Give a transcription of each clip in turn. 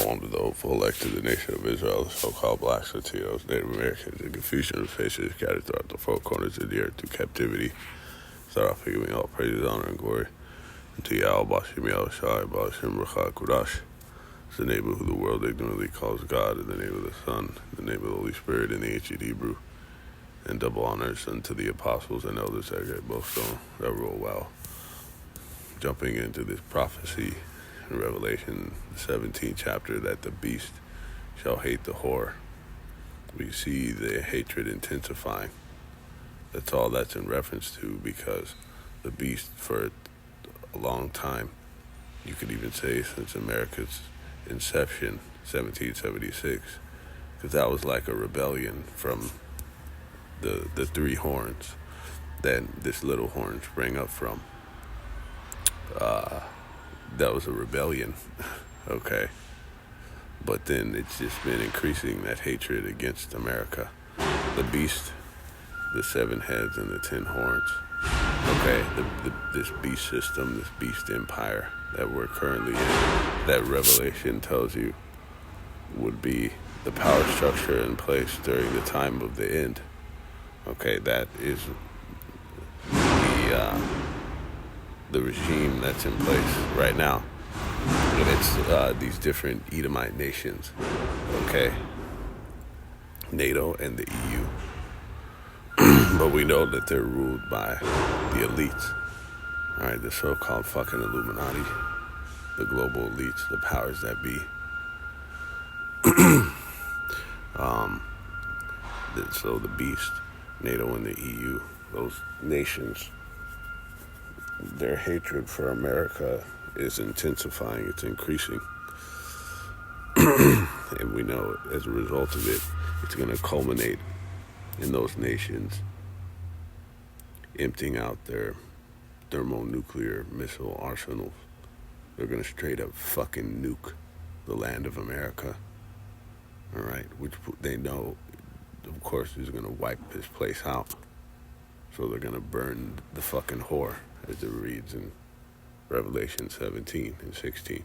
Shalom to the hopeful elect of the nation of Israel, the so-called blacks, Latinos, Native Americans, and Confucians, faces scattered throughout the four corners of the earth through captivity. Start off by giving all praises, honor, and glory unto Yahweh, Bashim Yahushai, Bashim Racha Kudash. It's the name of who the world ignorantly calls God, in the name of the Son, in the name of the Holy Spirit, in the ancient Hebrew, and double honors unto the apostles and elders that get both on that roll well. Jumping into this prophecy in Revelation, the 17th chapter, that the beast shall hate the whore. We see the hatred intensifying. That's all that's in reference to, because the beast, for a long time, you could even say since America's inception, 1776, because that was like a rebellion from the three horns that this little horn sprang up from. That was a rebellion, okay? But then it's just been increasing, that hatred against America. The beast, the 7 heads and the 10 horns, okay? This beast system, this beast empire that we're currently in, that Revelation tells you would be the power structure in place during the time of the end. Okay, that is the regime that's in place right now. And it's these different Edomite nations, okay? NATO and the EU. But we know that they're ruled by the elites, all right? The so-called fucking Illuminati, the global elites, the powers that be. So the beast, NATO and the EU, those nations, their hatred for America is intensifying, it's increasing. And we know as a result of it, it's going to culminate in those nations emptying out their thermonuclear missile arsenals. They're going to straight up fucking nuke the land of America. All right, which they know, of course, is going to wipe this place out. So they're going to burn the fucking whore, as it reads in Revelation 17 and 16,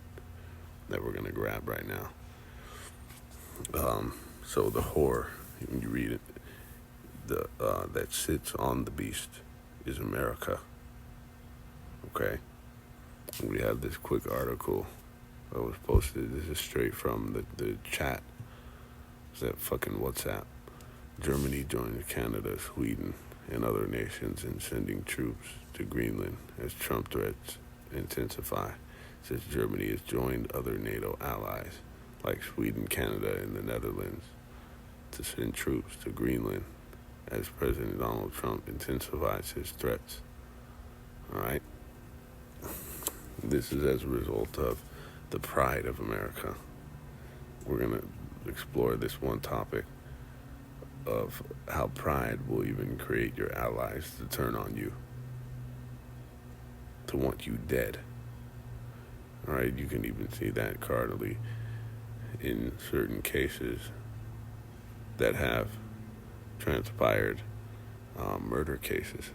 that we're going to grab right now. So the whore, when you read it, that sits on the beast is America. Okay? And we have this quick article that was posted. This is straight from the chat. It's that fucking WhatsApp. Germany joins Canada, Sweden, and other nations in sending troops to Greenland as Trump threats intensify. It says Germany has joined other NATO allies like Sweden, Canada, and the Netherlands to send troops to Greenland as President Donald Trump intensifies his threats. All right? This is as a result of the pride of America. We're going to explore this one topic of how pride will even create your allies to turn on you, to want you dead. All right, you can even see that cardinally in certain cases that have transpired, murder cases,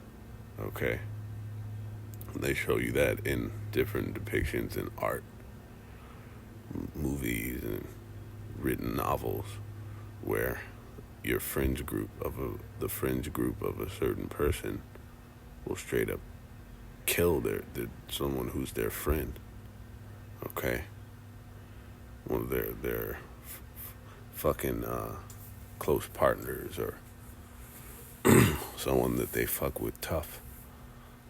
okay? They show you that in different depictions in art, movies, and written novels, where your fringe group of the fringe group of a certain person will straight up kill someone who's their friend, okay? One of their fucking close partners, or someone that they fuck with tough.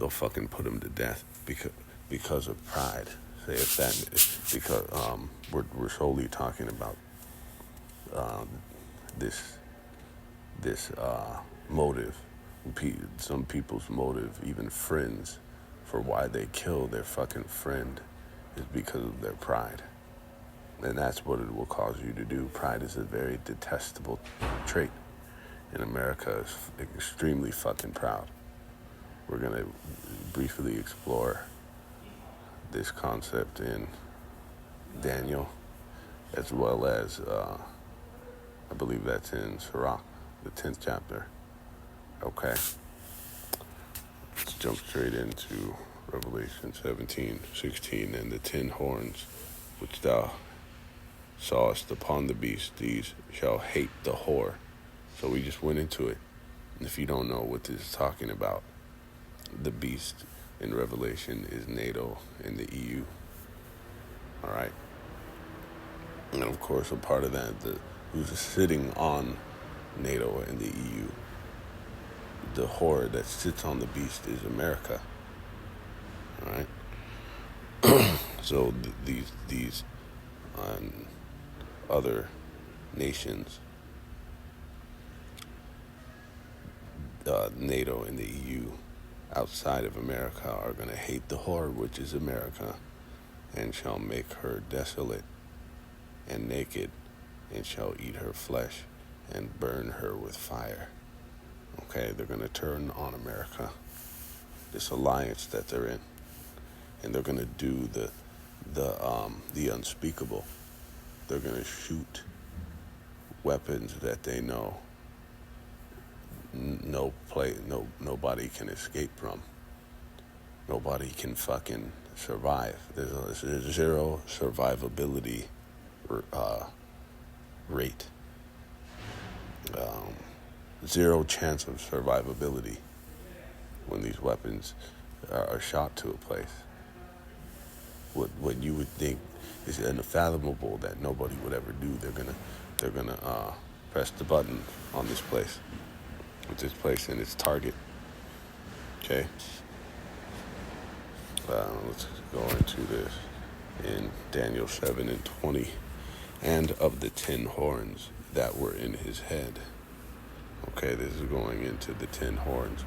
They'll fucking put him to death because of pride. Say if that, because we're solely talking about this motive, some people's motive, even friends, for why they kill their fucking friend is because of their pride. And that's what it will cause you to do. Pride is a very detestable trait. And America is extremely fucking proud. We're going to briefly explore this concept in Daniel, as well as, I believe that's in Sirach, the 10th chapter. Okay. Let's jump straight into Revelation 17:16, and the 10 horns which thou sawest upon the beast, these shall hate the whore. So we just went into it. And if you don't know what this is talking about, the beast in Revelation is NATO and the EU. All right. And of course, a part of that, who's sitting on NATO and the EU, the whore that sits on the beast is America. All right. So these other nations, NATO and the EU, outside of America, are going to hate the whore, which is America, and shall make her desolate and naked, and shall eat her flesh and burn her with fire. Okay, they're going to turn on America, this alliance that they're in, and they're going to do the unspeakable. They're going to shoot weapons that they know nobody can escape from. Nobody can fucking survive. There's a zero survivability rate. Zero chance of survivability when these weapons are shot to a place. What you would think is unfathomable that nobody would ever do, they're gonna press the button on this place, with this place and its target. Okay. Let's go into this in Daniel 7:20. And of the 10 horns that were in his head. Okay, this is going into the 10 horns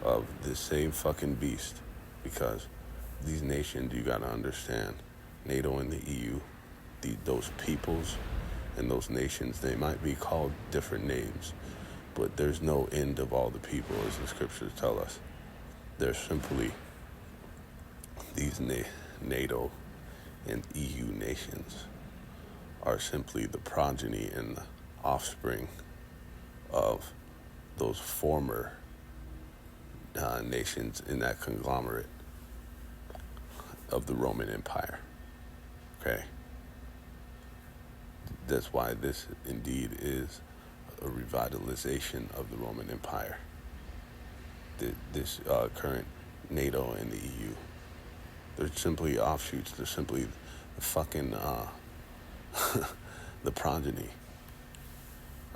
of this same fucking beast, because these nations, you gotta understand, NATO and the EU, those peoples and those nations, they might be called different names, but there's no end of all the people, as the scriptures tell us. They're simply these NATO and EU nations are simply the progeny and the offspring of those former nations in that conglomerate of the Roman Empire. Okay? That's why this indeed is a revitalization of the Roman Empire. This current NATO and the EU, they're simply offshoots. They're simply the fucking the progeny,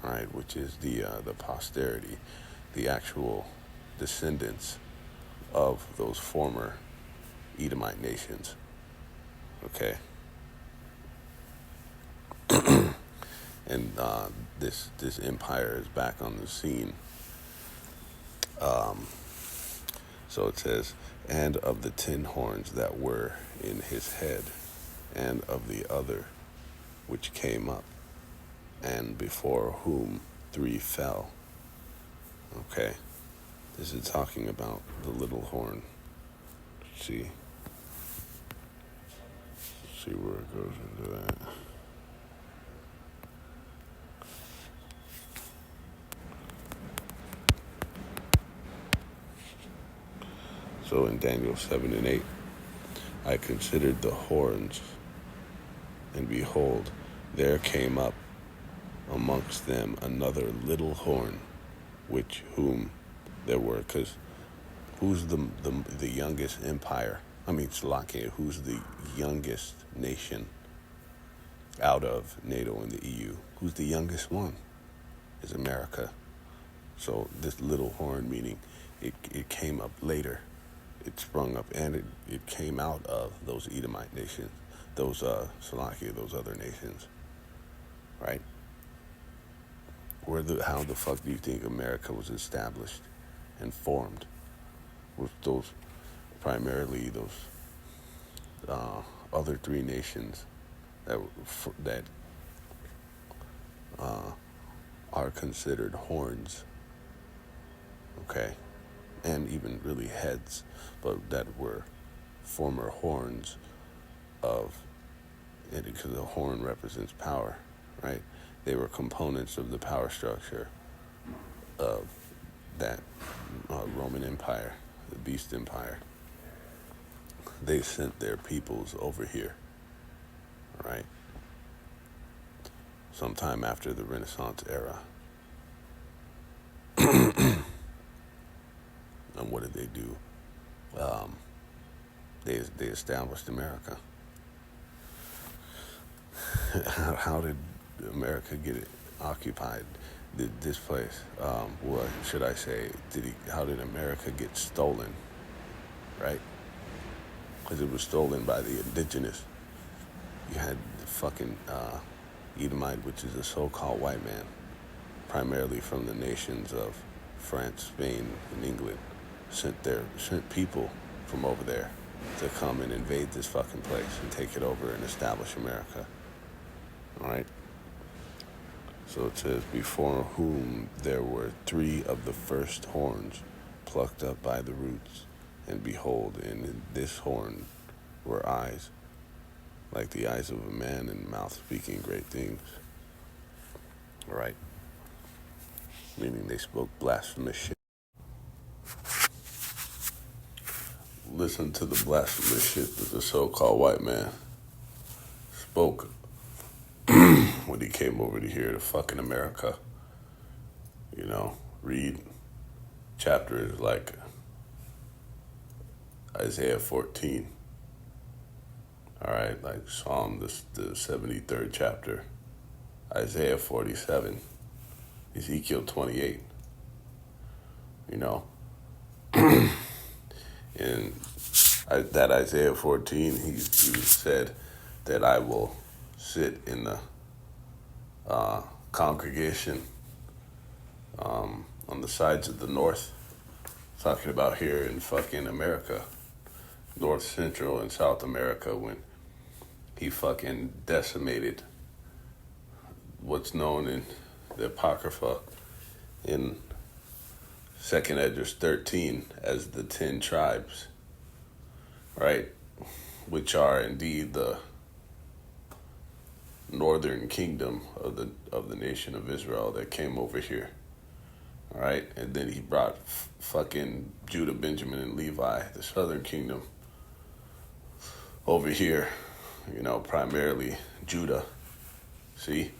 all right, which is the posterity, the actual descendants of those former Edomite nations. Okay. And this empire is back on the scene. So it says, and of the 10 horns that were in his head, and of the other which came up, and before whom 3 fell. Okay, this is talking about the little horn. See where it goes into that. So in Daniel 7:8, I considered the horns, and behold, there came up amongst them another little horn, which whom there were, because who's the youngest empire? I mean, Slovakia, who's the youngest nation out of NATO and the EU? Who's the youngest one? Is America. So this little horn, meaning it came up later. It sprung up, and it came out of those Edomite nations, those Slovakia, those other nations, right? How the fuck do you think America was established and formed? With those, primarily those other 3 nations that are considered horns, okay, and even really heads, but that were former horns of, and because the horn represents power, right? They were components of the power structure of that Roman Empire, the Beast Empire. They sent their peoples over here, right? sometime after the Renaissance era. And what did they do? Um, they established America. How did America get it occupied? This place, what should I say? How did America get stolen? Right? Because it was stolen by the indigenous. You had the fucking Edomite, which is a so-called white man, primarily from the nations of France, Spain, and England, sent people from over there to come and invade this fucking place and take it over and establish America. All right. So it says, before whom there were 3 of the first horns plucked up by the roots, and behold, in this horn were eyes, like the eyes of a man, and mouth speaking great things. All right. Meaning they spoke blasphemous shit. Listen to the blasphemous shit that the so-called white man spoke when he came over to here to fucking America. You know, read chapters like Isaiah 14. All right, like Psalm, the 73rd chapter, Isaiah 47, Ezekiel 28. You know, in that Isaiah 14, he said that I will sit in the congregation on the sides of the north, talking about here in fucking America, North, Central, and South America, when he fucking decimated what's known in the Apocrypha in 2nd Esdras 13 as the 10 tribes, right? Which are indeed the northern kingdom of the nation of Israel that came over here. All right, and then he brought fucking Judah, Benjamin, and Levi, the southern kingdom, over here. You know, primarily Judah. See?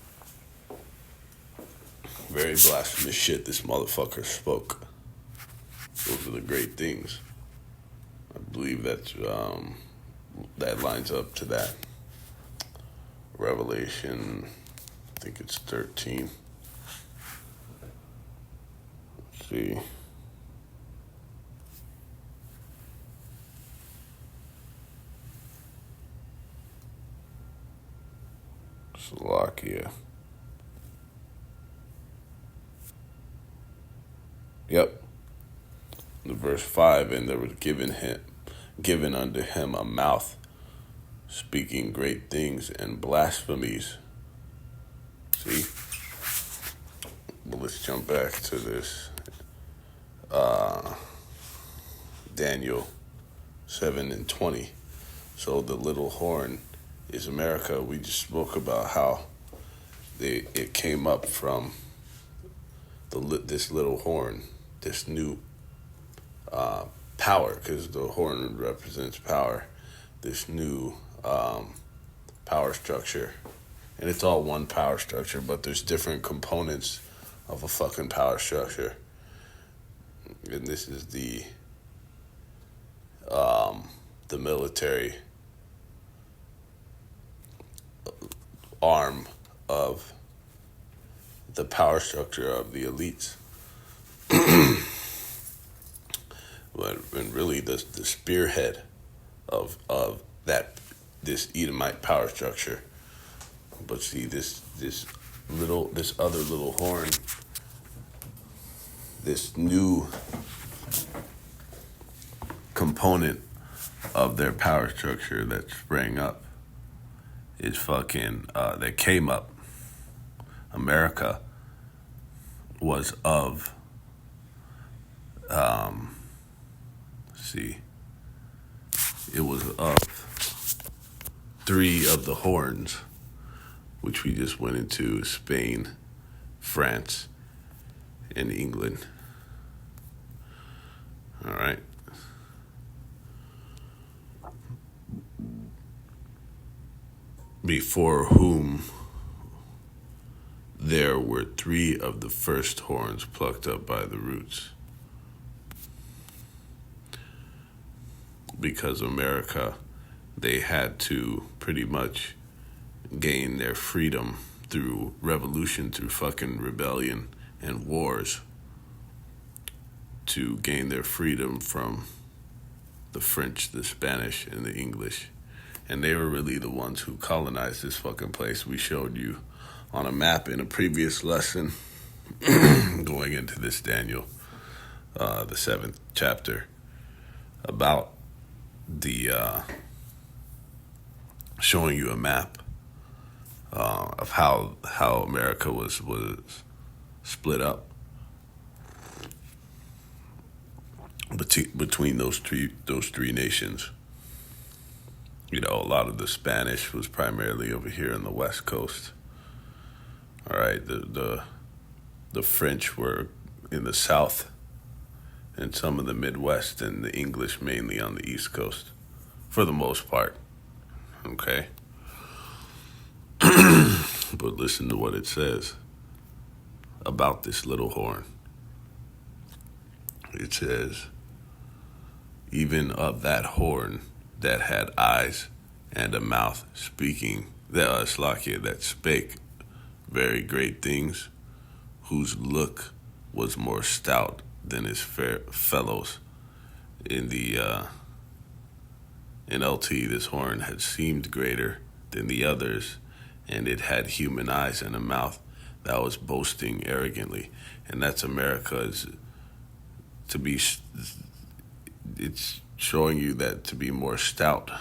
Very blasphemous shit this motherfucker spoke. Those are the great things. I believe that lines up to that. Revelation, I think it's 13. Let's see. Slovakia. Yep. The verse 5, and there was given unto him a mouth, speaking great things and blasphemies. See? Well, let's jump back to this. Daniel 7:20. So the little horn is America. We just spoke about how it came up from this little horn, this new power, because the horn represents power, this new power structure. And it's all one power structure, but there's different components of a fucking power structure. And this is the military arm of the power structure of the elites. And really the spearhead of this Edomite power structure. But see, this other little horn, this new component of their power structure that sprang up is fucking that came up. America was of it was of 3 of the horns, which we just went into: Spain, France, and England. All right. Before whom there were 3 of the first horns plucked up by the roots. Because America, they had to pretty much gain their freedom through revolution, through fucking rebellion and wars, to gain their freedom from the French, the Spanish, and the English. And they were really the ones who colonized this fucking place. We showed you on a map in a previous lesson going into this Daniel, the 7th chapter, about the showing you a map of how America was split up between those three nations. You know, a lot of the Spanish was primarily over here on the West Coast. All right, the French were in the South, and some of the Midwest, and the English mainly on the East Coast, for the most part. Okay? But listen to what it says about this little horn. It says, even of that horn that had eyes and a mouth speaking, that spake very great things, whose look was more stout than his fellows. In the NLT, this horn had seemed greater than the others, and it had human eyes and a mouth that was boasting arrogantly. And that's America's, it's showing you that to be more stout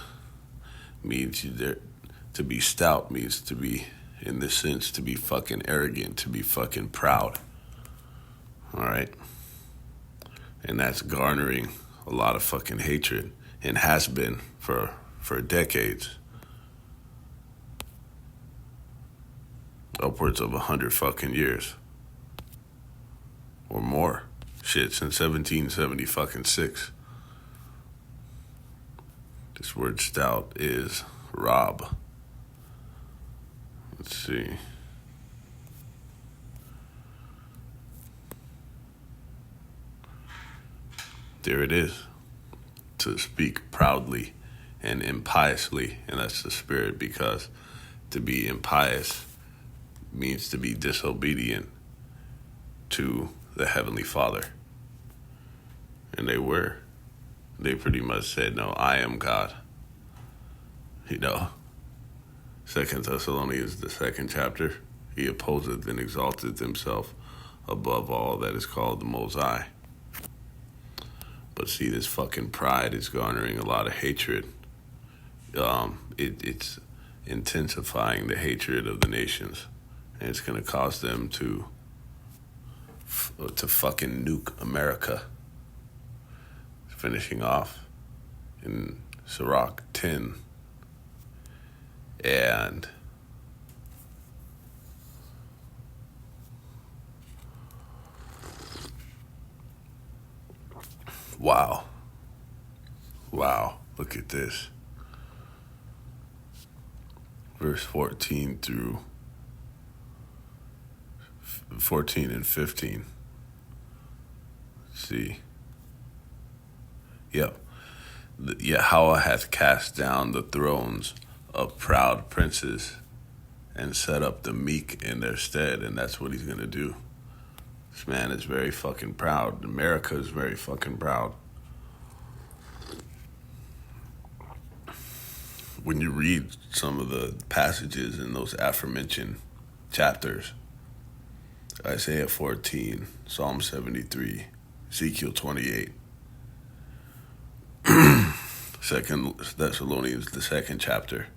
means to be stout means to be, in this sense, to be fucking arrogant, to be fucking proud. All right? And that's garnering a lot of fucking hatred, and has been for decades. Upwards of 100 fucking years. Or more. Shit, since 1776. This word stout is rob. Let's see. There it is. To speak proudly and impiously, and that's the spirit, because to be impious means to be disobedient to the Heavenly Father. And they were. They pretty much said, no, I am God. You know, 2 Thessalonians, the 2nd chapter, he opposeth and exalteth himself above all that is called the Most High. But see, this fucking pride is garnering a lot of hatred. It's intensifying the hatred of the nations. And it's going to cause them to fucking nuke America. Finishing off in Sirach 10. And wow, look at this. Verse 14 through 14 and 15. Let's see. Yep. Yahweh hath cast down the thrones of proud princes and set up the meek in their stead. And that's what he's going to do. This man is very fucking proud. America is very fucking proud. When you read some of the passages in those aforementioned chapters, Isaiah 14, Psalm 73, Ezekiel 28, 2 Thessalonians, the 2nd chapter,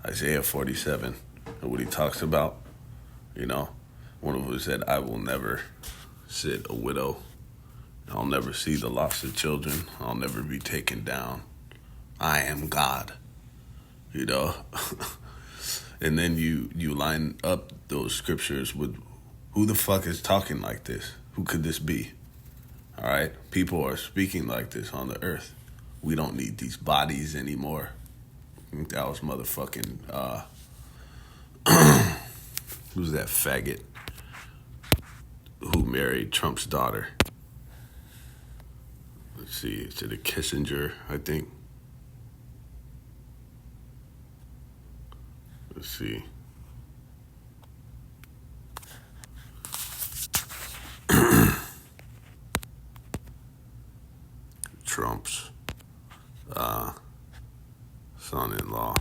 Isaiah 47, and what he talks about, you know, one of them said, I will never sit a widow. I'll never see the loss of children. I'll never be taken down. I am God, you know. And then you line up those scriptures with who the fuck is talking like this? Who could this be? All right? People are speaking like this on the earth. We don't need these bodies anymore. I think that was motherfucking Who's that faggot who married Trump's daughter? Let's see, it's a Kissinger, I think. Let's see. Trump's son-in-law.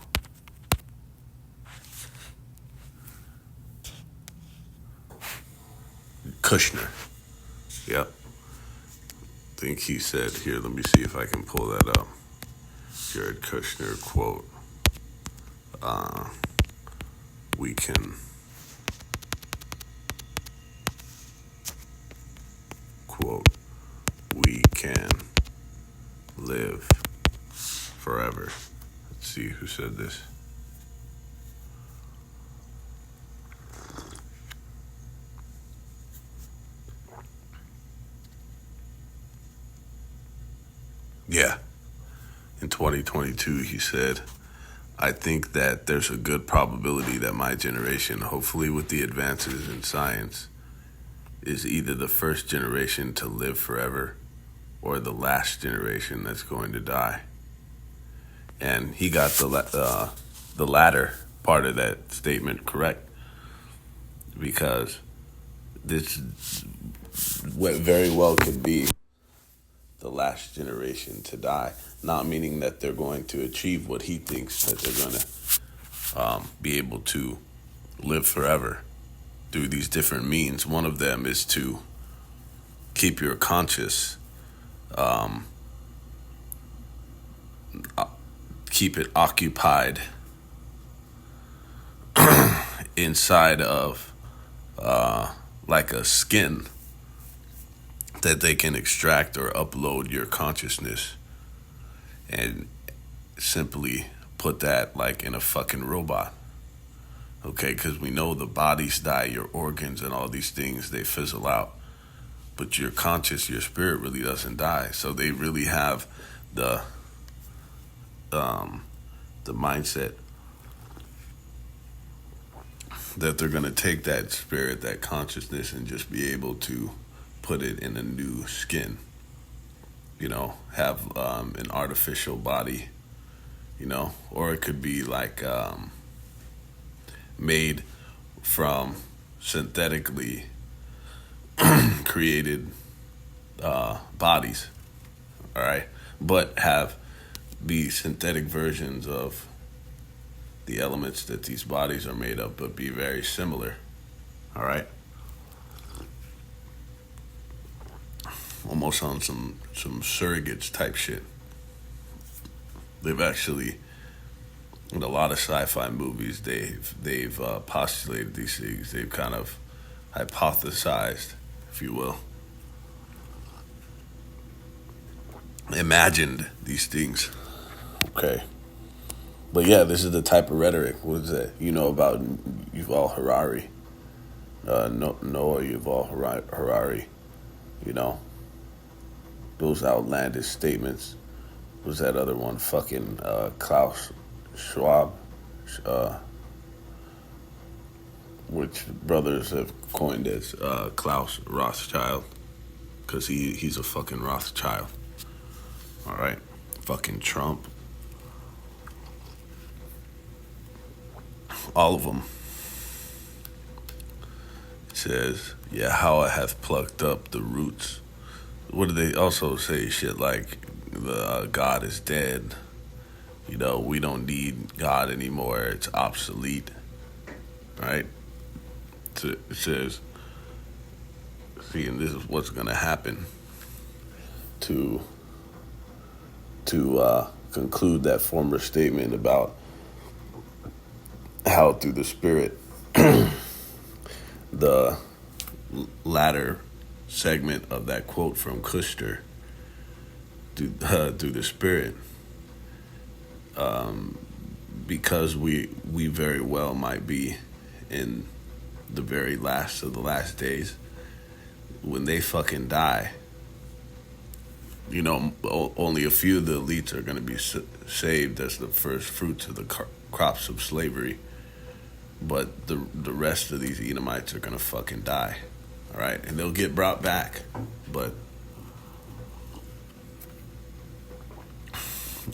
Kushner. Yep. I think he said, here, let me see if I can pull that up. Jared Kushner quote. We can, quote, we can live forever. Let's see who said this. Yeah. In 2022, he said, I think that there's a good probability that my generation, hopefully with the advances in science, is either the first generation to live forever or the last generation that's going to die. And he got the latter part of that statement correct, because this very well could be the last generation to die, not meaning that they're going to achieve what he thinks that they're going to be able to live forever through these different means. One of them is to keep your conscious, keep it occupied inside of like a skin that they can extract or upload your consciousness and simply put that like in a fucking robot. Okay, because we know the bodies die, your organs and all these things, they fizzle out. But your conscious, your spirit really doesn't die. So they really have the mindset that they're going to take that spirit, that consciousness, and just be able to put it in a new skin. You know, have an artificial body, you know, or it could be like made from synthetically created bodies, all right, but be synthetic versions of the elements that these bodies are made of, but be very similar, all right, almost on some surrogates type shit. They've actually, in a lot of sci-fi movies, they've postulated these things. They've kind of hypothesized, if you will, imagined these things. Okay. But yeah, this is the type of rhetoric. What is that? You know about Yuval Harari. Noah Yuval Harari. You know, those outlandish statements. Was that other one? Fucking Klaus Schwab. Which brothers have coined as Klaus Rothschild. Because he's a fucking Rothschild. All right. Fucking Trump. All of them. It says, yeah, how I hath plucked up the roots. What do they also say? Shit like, God is dead. You know, we don't need God anymore. It's obsolete. Right? It says, see, and this is what's going to happen to conclude that former statement about how through the spirit, the latter segment of that quote from Kushner, through the spirit, because we very well might be in the very last of the last days. When they fucking die, you know, only a few of the elites are going to be saved as the first fruits of the crops of slavery. But the rest of these Edomites are gonna fucking die. All right, and they'll get brought back, but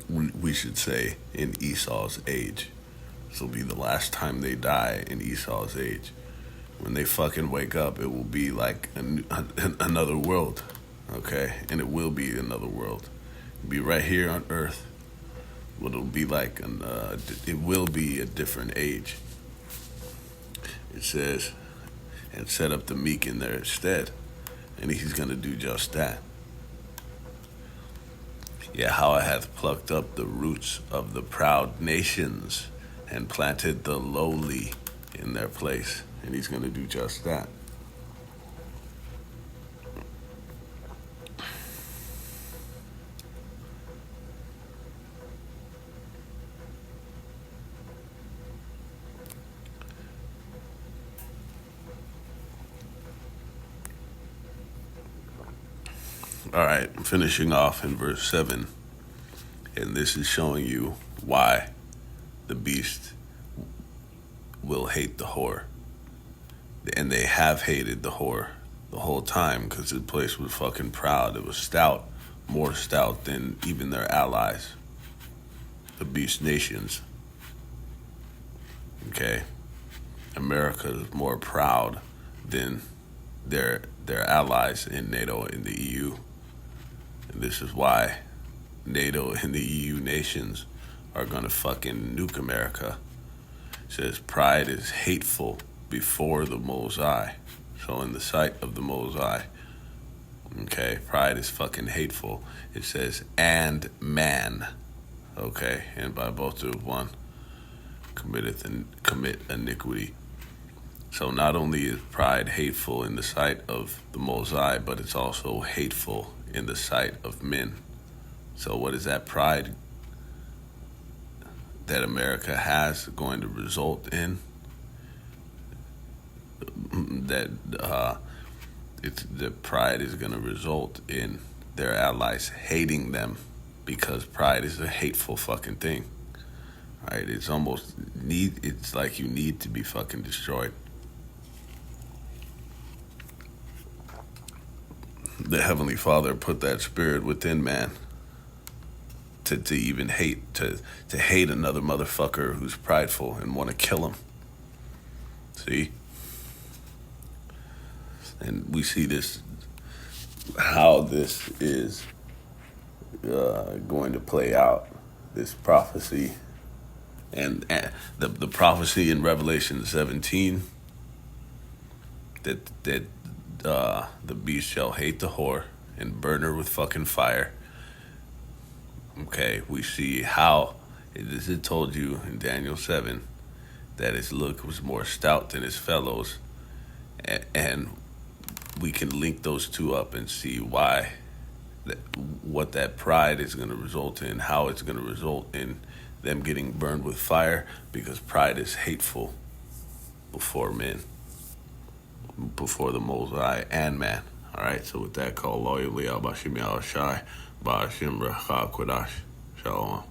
we should say in Esau's age. This will be the last time they die in Esau's age. When they fucking wake up, it will be like another world, okay? And it will be another world. It'll be right here on Earth, but it'll be like it will be a different age. It says, and set up the meek in their stead, and he's gonna do just that. Yahweh hath plucked up the roots of the proud nations and planted the lowly in their place. And he's going to do just that. All right, I'm finishing off in verse 7. And this is showing you why the beast will hate the whore. And they have hated the whore the whole time because the place was fucking proud. It was stout, more stout than even their allies, the beast nations. Okay? America is more proud than their allies in NATO and the EU. And this is why NATO and the EU nations are gonna fucking nuke America. It says pride is hateful before the Mosai. So in the sight of the Mosai. Okay, pride is fucking hateful. It says and man. Okay, and by both of one committeth and commit iniquity. So not only is pride hateful in the sight of the Mosai, but it's also hateful in the sight of men. So what is that pride that America has going to result in? That the pride is going to result in their allies hating them, because pride is a hateful fucking thing. Right? It's like you need to be fucking destroyed. The Heavenly Father put that spirit within man to even hate, to hate another motherfucker who's prideful and want to kill him. See? And we see this, how this is going to play out, this prophecy. And the prophecy in Revelation 17, that the beast shall hate the whore and burn her with fucking fire. Okay, we see how it told you in Daniel 7 that his look was more stout than his fellows, and we can link those two up and see why, what that pride is going to result in, how it's going to result in them getting burned with fire, because pride is hateful before men, before the Mosai and man. All right, so with that, call loyally, Al Bashim Al Shai, Bashim Racha Kodash. Shalom.